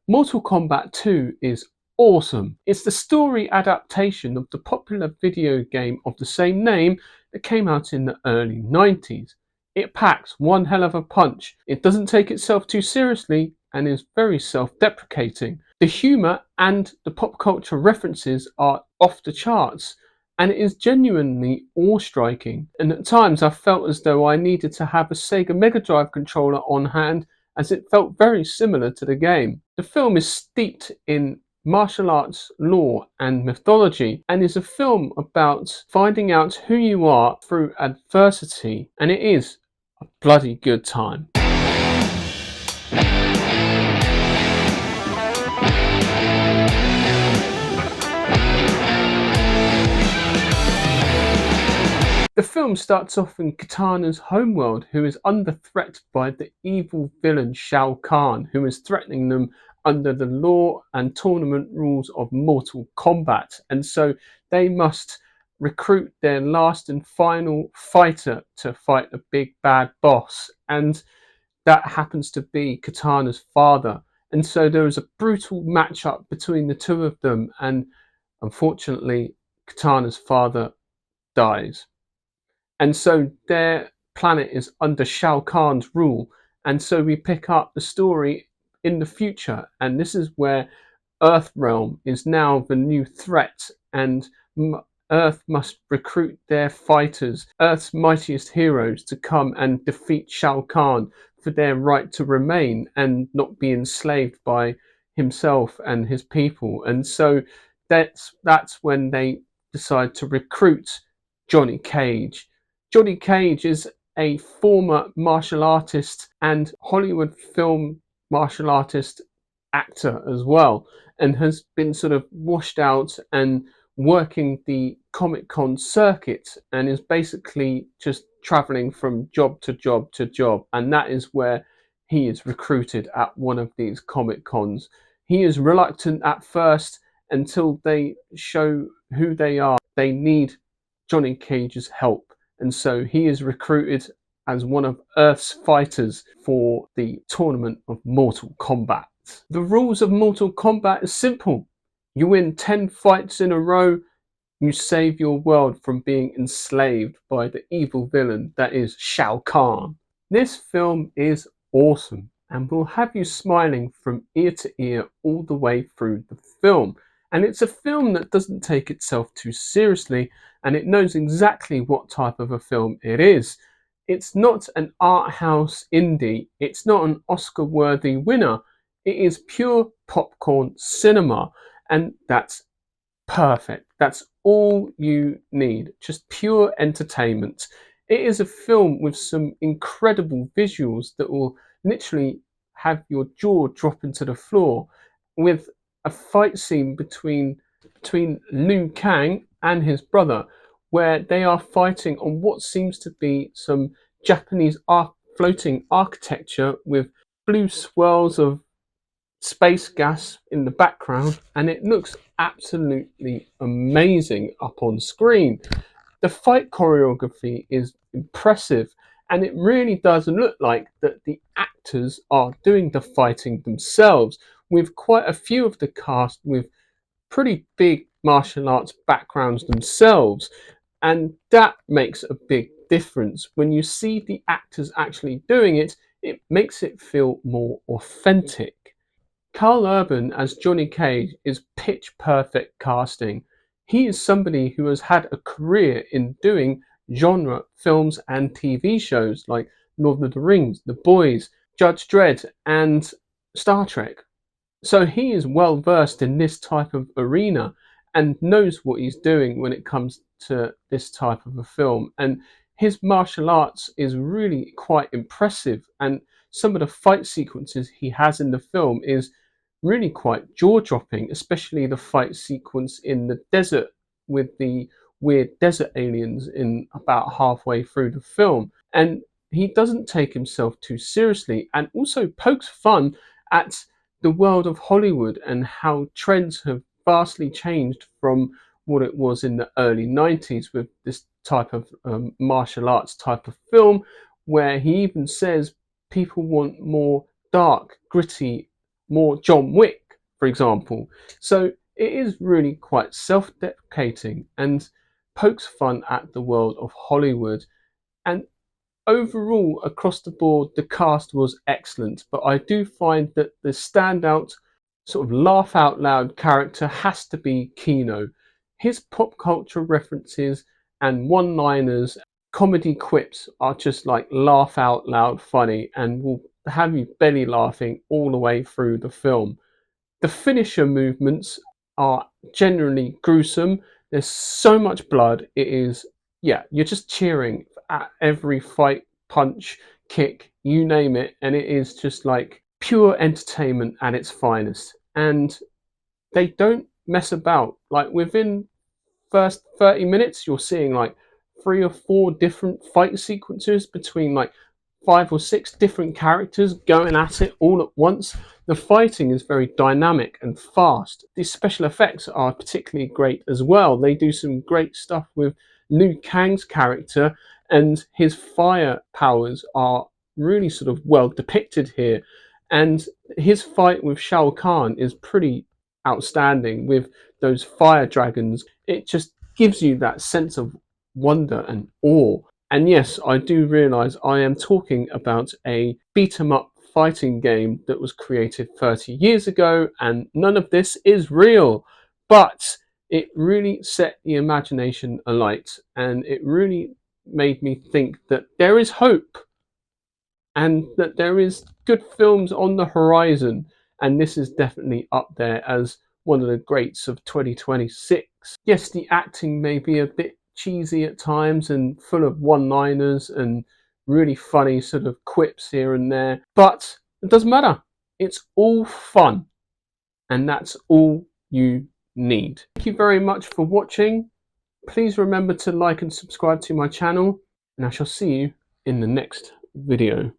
Mortal Kombat 2 is awesome. It's the story adaptation of the popular video game of the same name that came out in the early 90s. It packs one hell of a punch. It doesn't take itself too seriously and is very self-deprecating. The humour and the pop culture references are off the charts, and it is genuinely awe-striking. And at times I felt as though I needed to have a Sega Mega Drive controller on hand, as it felt very similar to the game. The film is steeped in martial arts lore and mythology, and is a film about finding out who you are through adversity, and it is a bloody good time. The film starts off in Kitana's homeworld, who is under threat by the evil villain Shao Kahn, who is threatening them under the law and tournament rules of Mortal Kombat. And so they must recruit their last and final fighter to fight a big bad boss. And that happens to be Kitana's father. And so there is a brutal matchup between the two of them. And unfortunately, Kitana's father dies. And so their planet is under Shao Kahn's rule. And so we pick up the story in the future. And this is where Earthrealm is now the new threat. And Earth must recruit their fighters, Earth's mightiest heroes, to come and defeat Shao Kahn for their right to remain and not be enslaved by himself and his people. And so that's when they decide to recruit Johnny Cage. Johnny Cage is a former martial artist and Hollywood film martial artist actor as well, and has been sort of washed out and working the Comic-Con circuit, and is basically just traveling from job to job to job. And that is where he is recruited at one of these Comic-Cons. He is reluctant at first until they show who they are. They need Johnny Cage's help. And so he is recruited as one of Earth's fighters for the tournament of Mortal Kombat. The rules of Mortal Kombat is simple. You win 10 fights in a row, you save your world from being enslaved by the evil villain that is Shao Kahn. This film is awesome and will have you smiling from ear to ear all the way through the film. And it's a film that doesn't take itself too seriously, and it knows exactly what type of a film it is. It's not an art house indie. It's not an Oscar-worthy winner. It is pure popcorn cinema, and that's perfect. That's all you need. Just pure entertainment. It is a film with some incredible visuals that will literally have your jaw drop into the floor, with a fight scene between Liu Kang and his brother, where they are fighting on what seems to be some Japanese floating architecture with blue swirls of space gas in the background, and it looks absolutely amazing up on screen. The fight choreography is impressive, and it really does look like that the actors are doing the fighting themselves, with quite a few of the cast with pretty big martial arts backgrounds themselves. And that makes a big difference. When you see the actors actually doing it, it makes it feel more authentic. Karl Urban as Johnny Cage is pitch perfect casting. He is somebody who has had a career in doing genre films and TV shows like Lord of the Rings, The Boys, Judge Dredd, and Star Trek. So he is well versed in this type of arena and knows what he's doing when it comes to this type of a film. And his martial arts is really quite impressive, and some of the fight sequences he has in the film is really quite jaw-dropping, especially the fight sequence in the desert with the weird desert aliens in about halfway through the film. And he doesn't take himself too seriously, and also pokes fun at the world of Hollywood and how trends have vastly changed from what it was in the early 90s with this type of martial arts type of film, where he even says people want more dark, gritty more John Wick, for example. So it is really quite self-deprecating and pokes fun at the world of Hollywood. And overall, across the board, the cast was excellent. But I do find that the standout sort of laugh out loud character has to be Kino. His pop culture references and one liners, comedy quips are just like laugh out loud funny and will have you belly laughing all the way through the film. The finisher movements are generally gruesome. There's so much blood. It is, yeah, you're just cheering at every fight, punch, kick, you name it. And it is just like pure entertainment at its finest. And they don't mess about. Like within first 30 minutes, you're seeing like 3 or 4 different fight sequences between like 5 or 6 different characters going at it all at once. The fighting is very dynamic and fast. The special effects are particularly great as well. They do some great stuff with Liu Kang's character, and his fire powers are really sort of well depicted here. And his fight with Shao Kahn is pretty outstanding with those fire dragons. It just gives you that sense of wonder and awe. And yes, I do realise I am talking about a beat 'em up fighting game that was created 30 years ago, and none of this is real. But it really set the imagination alight, and it really made me think that there is hope and that there is good films on the horizon, and this is definitely up there as one of the greats of 2026. Yes, the acting may be a bit cheesy at times and full of one-liners and really funny sort of quips here and there, but it doesn't matter. It's all fun, and that's all you need. Thank you very much for watching. Please remember to like and subscribe to my channel, and I shall see you in the next video.